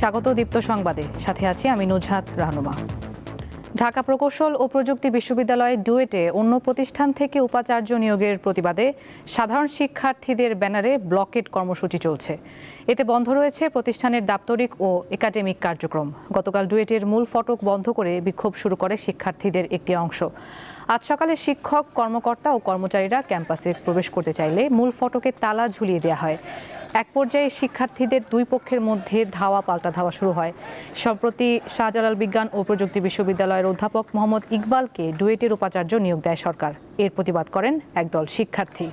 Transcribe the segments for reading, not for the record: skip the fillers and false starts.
স্বাগত দীপ্ত সংবাদে, সাথে আছি আমি নুজহাত রাহনুমা। ঢাকা প্রকৌশল ও প্রযুক্তি বিশ্ববিদ্যালয় ডুয়েটে অন্য প্রতিষ্ঠান থেকে উপাচার্য নিয়োগের প্রতিবাদে সাধারণ শিক্ষার্থীদের ব্যানারে ব্লকেট কর্মসূচি চলছে। এতে বন্ধ রয়েছে প্রতিষ্ঠানের দাপ্তরিক ও একাডেমিক কার্যক্রম। গতকাল ডুয়েটের মূল ফটক বন্ধ করে বিক্ষোভ শুরু করে শিক্ষার্থীদের একটি অংশ। আজ সকালে শিক্ষক, কর্মকর্তা ও কর্মচারীরা ক্যাম্পাসে প্রবেশ করতে চাইলে মূল ফটকে তালা ঝুলিয়ে দেওয়া হয়। এক পর্যায়ে শিক্ষার্থীদের দুই পক্ষের মধ্যে ধাওয়া পাল্টা ধাওয়া শুরু হয়। সম্প্রতি শাহজালাল বিজ্ঞান ও প্রযুক্তি বিশ্ববিদ্যালয়ের অধ্যাপক মোহাম্মদ ইকবালকে ডুয়েটের উপাচার্য নিয়োগ দেয় সরকার। এর প্রতিবাদ করেন একদল শিক্ষার্থী।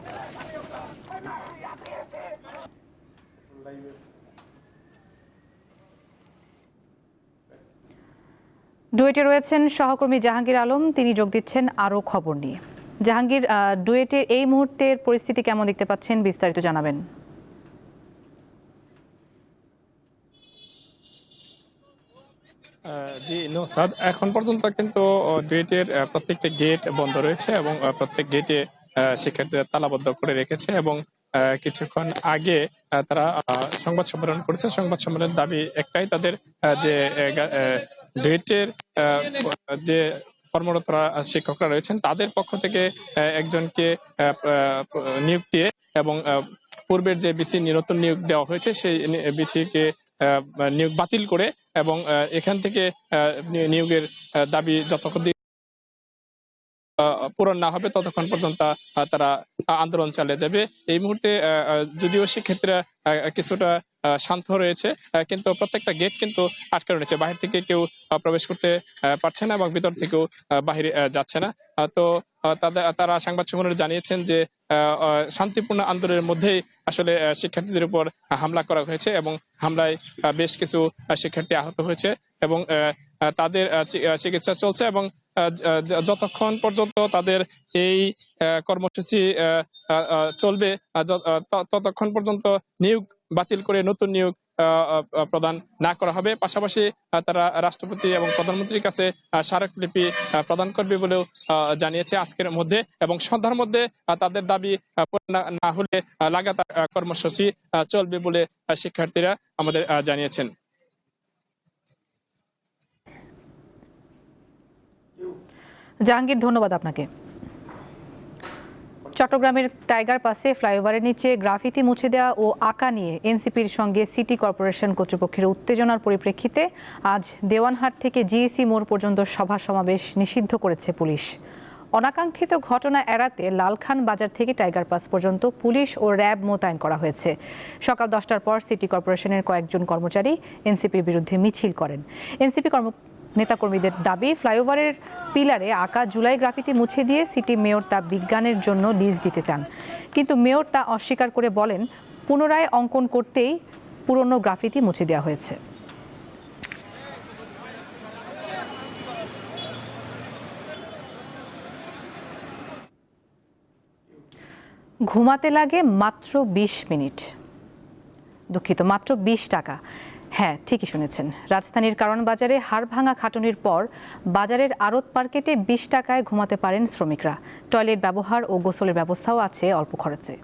ডুয়েটে রয়েছেন সহকর্মী জাহাঙ্গীর আলম, তিনি যোগ দিচ্ছেন আরও খবর নিয়ে। জাহাঙ্গীর, ডুয়েটের এই মুহূর্তের পরিস্থিতি কেমন দেখতে পাচ্ছেন, বিস্তারিত জানাবেন। জি নৌসাদ, এখন পর্যন্ত কিন্তু ডুয়েটের প্রত্যেকটা গেট বন্ধ রয়েছে এবং প্রত্যেক গেটে শিক্ষার্থীরা তালাবদ্ধ করে রেখেছে এবং কিছুক্ষণ আগে তারা সংবাদ সম্মেলন করেছে। সংবাদ সম্মেলনের দাবি একটাই, তাদের যে ডুয়েটের যে কর্মরত শিক্ষকরা রয়েছেন তাদের পক্ষ থেকে একজনকে নিয়োগ দিয়ে এবং পূর্বের যে বিসি নতুন নিয়োগ দেওয়া হয়েছে সেই বিসিকে নিয়োগ বাতিল করে এবং এখান থেকে নিয়োগের দাবি যতক্ষণ পূরণ না হবে ততক্ষণ পর্যন্ত তারা আন্দোলন চালিয়ে যাবে। এই মুহূর্তে যদিও শিক্ষার্থীরা কিছুটা শান্ত রয়েছে, কিন্তু প্রত্যেকটা গেট কিন্তু আটকে রয়েছে। বাহির থেকে কেউ প্রবেশ করতে পারছে না এবং ভিতর থেকেও বাহিরে যাচ্ছে না। তো তারা সংবাদ সম্মেলনে জানিয়েছেন যে শান্তিপূর্ণ আন্দোলনের মধ্যেই আসলে শিক্ষার্থীদের উপর হামলা করা হয়েছে এবং হামলায় বেশ কিছু শিক্ষার্থী আহত হয়েছে এবং তাদের চিকিৎসা চলছে এবং যতক্ষণ পর্যন্ত তাদের এই কর্মসূচি চলবে ততক্ষণ পর্যন্ত নিয়োগ বাতিল করে নতুন নিয়োগ প্রদান না করা হবে। পাশাপাশি তারা রাষ্ট্রপতি এবং প্রধানমন্ত্রীর কাছে স্মারকলিপি প্রদান করবে বলেও জানিয়েছে আজকের মধ্যে এবং সন্ধ্যার মধ্যে তাদের দাবি না হলে লাগাতার কর্মসূচি চলবে বলে শিক্ষার্থীরা আমাদের জানিয়েছেন। জাহাঙ্গীর, ধন্যবাদ আপনাকে। চট্টগ্রামের টাইগার পাসে ফ্লাইওভারের নিচে গ্রাফিতি মুছে দেওয়া ও আঁকা নিয়ে এনসিপির সঙ্গে সিটি কর্পোরেশন কর্তৃপক্ষের উত্তেজনার পরিপ্রেক্ষিতে আজ দেওয়ানহাট থেকে জিএসি মোড় পর্যন্ত সভা সমাবেশ নিষিদ্ধ করেছে পুলিশ। অনাকাঙ্ক্ষিত ঘটনা এড়াতে লালখান বাজার থেকে টাইগার পাস পর্যন্ত পুলিশ ও র্যাব মোতায়েন করা হয়েছে। সকাল 10টার পর সিটি কর্পোরেশনের কয়েকজন কর্মচারী এনসিপির বিরুদ্ধে মিছিল করেন। এনসিপি নেতাকর্মীদের দাবি, ফ্লাইওভারের পিলারে আঁকা জুলাই গ্রাফিতি মুছে দিয়ে সিটি মেয়র তা বিজ্ঞানের জন্য লিজ দিতে চান, কিন্তু মেয়র তা অস্বীকার করে বলেন পুনরায় অঙ্কন করতেই পুরনো গ্রাফিতি মুছে দেওয়া হয়েছে। ঘুমাতে লাগে মাত্র 20 মিনিট, দুঃখিত, মাত্র 20 টাকা। হ্যাঁ, ঠিকই শুনেছেন। রাজধানীর কারণ বাজারে হাড়ভাঙা খাটুনির পর বাজারের আড়ত মার্কেটে 20 টাকায় ঘুমাতে পারেন শ্রমিকরা। টয়লেট ব্যবহার ও গোসলের ব্যবস্থাও আছে অল্প খরচে।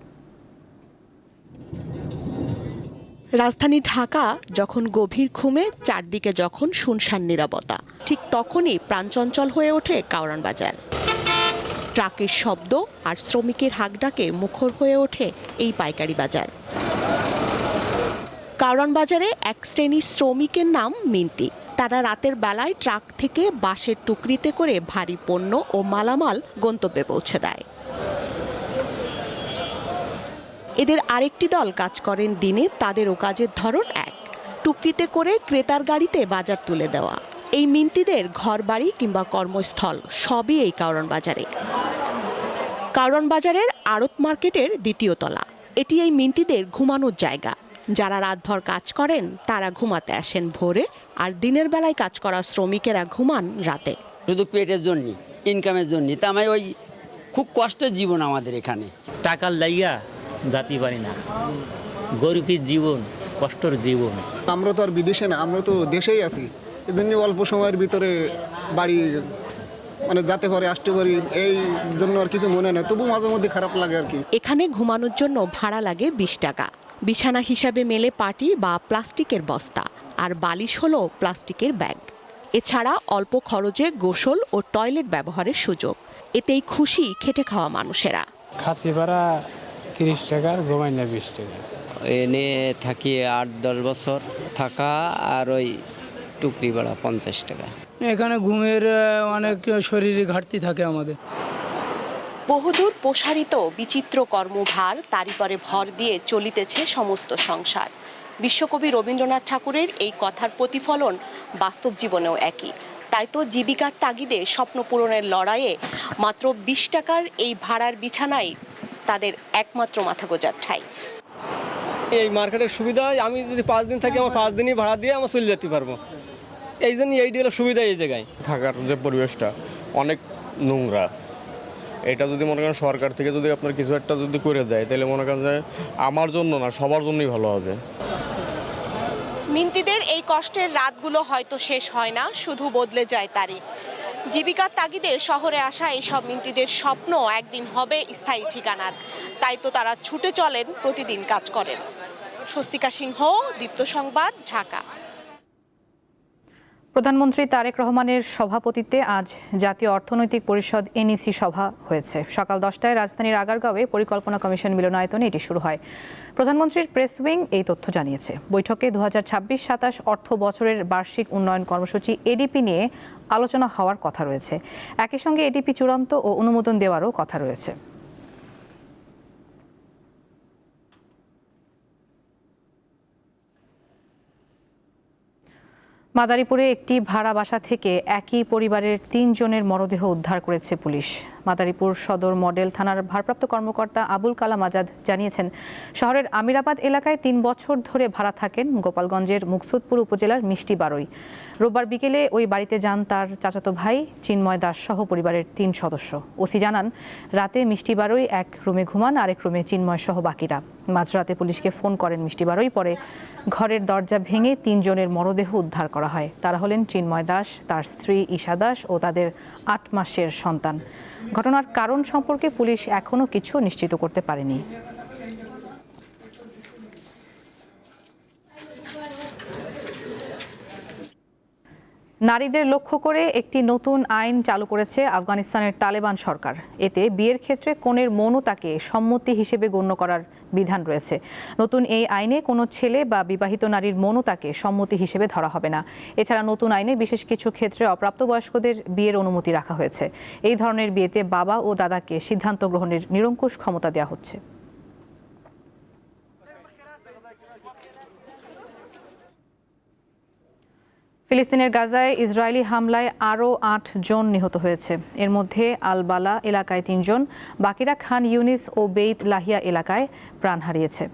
রাজধানী ঢাকা যখন গভীর ঘুমে, চারদিকে যখন শুনশান নীরবতা, ঠিক তখনই প্রাণচঞ্চল হয়ে ওঠে কারওয়ান বাজার। ট্রাকের শব্দ আর শ্রমিকের হাঁকডাকে মুখর হয়ে ওঠে এই পাইকারি বাজার। কারওয়ান বাজারে এক শ্রেণীর শ্রমিকের নাম মিন্তি। তারা রাতের বেলায় ট্রাক থেকে বাঁশের টুকরিতে করে ভারী পণ্য ও মালামাল গন্তব্যে পৌঁছে দেয়। এদের আরেকটি দল কাজ করেন দিনে, তাদেরও কাজের ধরন এক, টুকরিতে করে ক্রেতার গাড়িতে বাজার তুলে দেওয়া। এই মিন্তিদের ঘরবাড়ি কিংবা কর্মস্থল সবই এই কারওয়ান বাজারে। কারওয়ান বাজারের আড়ত মার্কেটের দ্বিতীয় তলা। এটি এই মিন্তিদের ঘুমানোর জায়গা। যারা রাতভর কাজ করেন তারা ঘুমাতে আসেন ভোরে, আর দিনের বেলায় কাজ করা শ্রমিকেরা ঘুমান রাতে। শুধু পেটের জন্য, ইনকামের জন্য। তা আমি ওই খুব কষ্টের জীবন আমাদের এখানে। টাকার লাইয়া জাতি পারি না, গরিবের জীবন, কষ্টের জীবন। আমরা তো আর বিদেশে না, আমরা তো দেশেই আছি। এজন্য অল্প সময়ের ভিতরে বাড়ি যাতে পারে আসতে পারি, এই জন্য আর কিছু মনে নেই, তবু মাঝে মধ্যে খারাপ লাগে আর কি। এখানে ঘুমানোর জন্য ভাড়া লাগে 20 টাকা। বিছানা হিসাবে মেলে পাটি বা প্লাস্টিকের বস্তা, আর বালিশ হলো প্লাস্টিকের ব্যাগ। এছাড়া অল্প খরচে গোসল ও টয়লেট ব্যবহারের সুযোগ। এতেই খুশি খেটে খাওয়া মানুষেরা। খাসি ভাড়া 30 টাকা, ঘুমাইনা 20 টাকা। এনে থাকি 8-10 বছর থাকা, আর ওই টুকরি ভাড়া 50 টাকা। এখানে ঘুমের অনেক শরীরে ঘাটতি থাকে আমাদের। বহুদূর প্রসারিত বিচিত্র কর্মভার, তারই পরে ভর দিয়ে চলিতেছে সমস্ত সংসার। বিশ্বকবি রবীন্দ্রনাথ ঠাকুরের এই কথার প্রতিফলন বাস্তব জীবনেও একই। তাই তো জীবিকার তাগিদে স্বপ্ন পূরণের লড়াইয়ে মাত্র 20 টাকার এই ভাড়ার বিছানায় তাদের একমাত্র মাথা গোঁজার ঠাঁই। এই মার্কেটের সুবিধায় আমি যদি 5 দিন থাকি, আমার 5 দিনই ভাড়া দিয়ে আমার চলে যেতে পারবো। এই জন্য এই ডিলের সুবিধা এই জায়গায়। থাকার যে পরিবেশটা অনেক নোংরা, এটা যদি মনে করেন সরকার থেকে যদি আপনার কিছু একটা যদি করে দেয়, তাহলে মনে করেন যে আমার জন্য না, সবার জন্যই ভালো হবে। মিন্তিদের এই কষ্টের রাতগুলো হয়তো শেষ হয় না, শুধু বদলে যায় তারিখ। জীবিকার তাগিদে শহরে আসা এইসব মিন্তিদের স্বপ্ন একদিন হবে স্থায়ী ঠিকানার। তাই তো তারা ছুটে চলেন, প্রতিদিন কাজ করেন। স্বস্তিকা সিংহ, দীপ্ত সংবাদ, ঢাকা। প্রধানমন্ত্রী তারেক রহমানের সভাপতিত্বে আজ জাতীয় অর্থনৈতিক পরিষদ এনইসি সভা হয়েছে। সকাল 10টায় রাজধানীর আগারগাঁওয়ে পরিকল্পনা কমিশন মিলনায়তনে এটি শুরু হয়। প্রধানমন্ত্রীর প্রেস উইং এই তথ্য জানিয়েছে। বৈঠকে 2026-27 অর্থ বছরের বার্ষিক উন্নয়ন কর্মসূচি এডিপি নিয়ে আলোচনা হওয়ার কথা রয়েছে। একই সঙ্গে এডিপি চূড়ান্ত ও অনুমোদন দেওয়ারও কথা রয়েছে। মাদারীপুরে একটি ভাড়া বাসা থেকে একই পরিবারের 3 জনের মরদেহ উদ্ধার করেছে পুলিশ। মাদারীপুর সদর মডেল থানার ভারপ্রাপ্ত কর্মকর্তা আবুল কালাম আজাদ জানিয়েছেন, শহরের আমিরাবাদ এলাকায় 3 বছর ধরে ভাড়া থাকেন গোপালগঞ্জের মুকসুদপুর উপজেলার মিষ্টি বারোই। রোববার বিকেলে ওই বাড়িতে যান তার চাচাতো ভাই চিন্ময় দাস সহ পরিবারের 3 সদস্য। ওসি জানান, রাতে মিষ্টি বারোই এক রুমে ঘুমান, আরেক রুমে চিন্ময় সহ বাকিরা। মাঝরাতে পুলিশকে ফোন করেন মিষ্টি বারোই। পরে ঘরের দরজা ভেঙে 3 জনের মরদেহ উদ্ধার করা হয়। তারা হলেন চিন্ময় দাস, তার স্ত্রী ঈশা দাস ও তাদের 8 মাসের সন্তান। ঘটনার কারণ সম্পর্কে পুলিশ এখনো কিছু নিশ্চিত করতে পারেনি। নারীদের লক্ষ্য করে একটি নতুন আইন চালু করেছে আফগানিস্তানের তালেবান সরকার। এতে বিয়ের ক্ষেত্রে কনের মৌনতাকে সম্মতি হিসেবে গণ্য করার বিধান রয়েছে। নতুন এই আইনে কোনো ছেলে বা বিবাহিত নারীর মৌনতাকে সম্মতি হিসেবে ধরা হবে না। এছাড়া নতুন আইনে বিশেষ কিছু ক্ষেত্রে অপ্রাপ্তবয়স্কদের বিয়ের অনুমতি রাখা হয়েছে। এই ধরনের বিয়েতে বাবা ও দাদাকে সিদ্ধান্ত গ্রহণের নিরঙ্কুশ ক্ষমতা দেওয়া হচ্ছে। ফিলিস্তিনের গাজায় ইসরায়েলি হামলায় আরও 8 জন নিহত হয়েছে। এর মধ্যে আল-বালা এলাকায় 3 জন, বাকিরা খান ইউনিস ও বেইত লাহিয়া এলাকায় প্রাণ হারিয়েছে।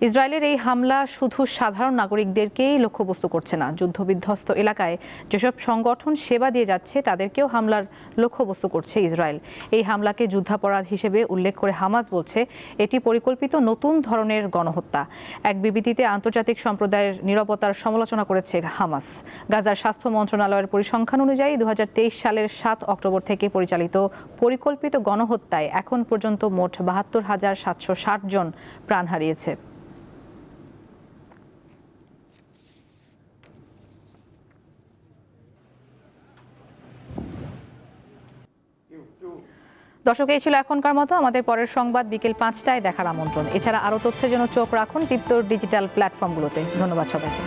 ইসরায়েলের এই হামলা শুধু সাধারণ নাগরিকদেরকেই লক্ষ্যবস্তু করছে না, যুদ্ধবিধ্বস্ত এলাকায় যেসব সংগঠন সেবা দিয়ে যাচ্ছে তাদেরকেও হামলার লক্ষ্যবস্তু করছে ইসরায়েল। এই হামলাকে যুদ্ধাপরাধ হিসেবে উল্লেখ করে হামাস বলছে, এটি পরিকল্পিত নতুন ধরনের গণহত্যা। এক বিবৃতিতে আন্তর্জাতিক সম্প্রদায়ের নীরবতার সমালোচনা করেছে হামাস। গাজার স্বাস্থ্য মন্ত্রণালয়ের পরিসংখ্যান অনুযায়ী 2023 সালের 7 অক্টোবর থেকে পরিচালিত পরিকল্পিত গণহত্যায় এখন পর্যন্ত মোট 72,760 জন প্রাণ হারিয়েছে। দর্শক, এই ছিল এখনকার মতো। আমাদের পরের সংবাদ বিকেল 5টায় দেখার আমন্ত্রণ। এছাড়া আরও তথ্যের জন্য চোখ রাখুন দীপ্তর ডিজিটাল প্ল্যাটফর্মগুলোতে। ধন্যবাদ সবাইকে।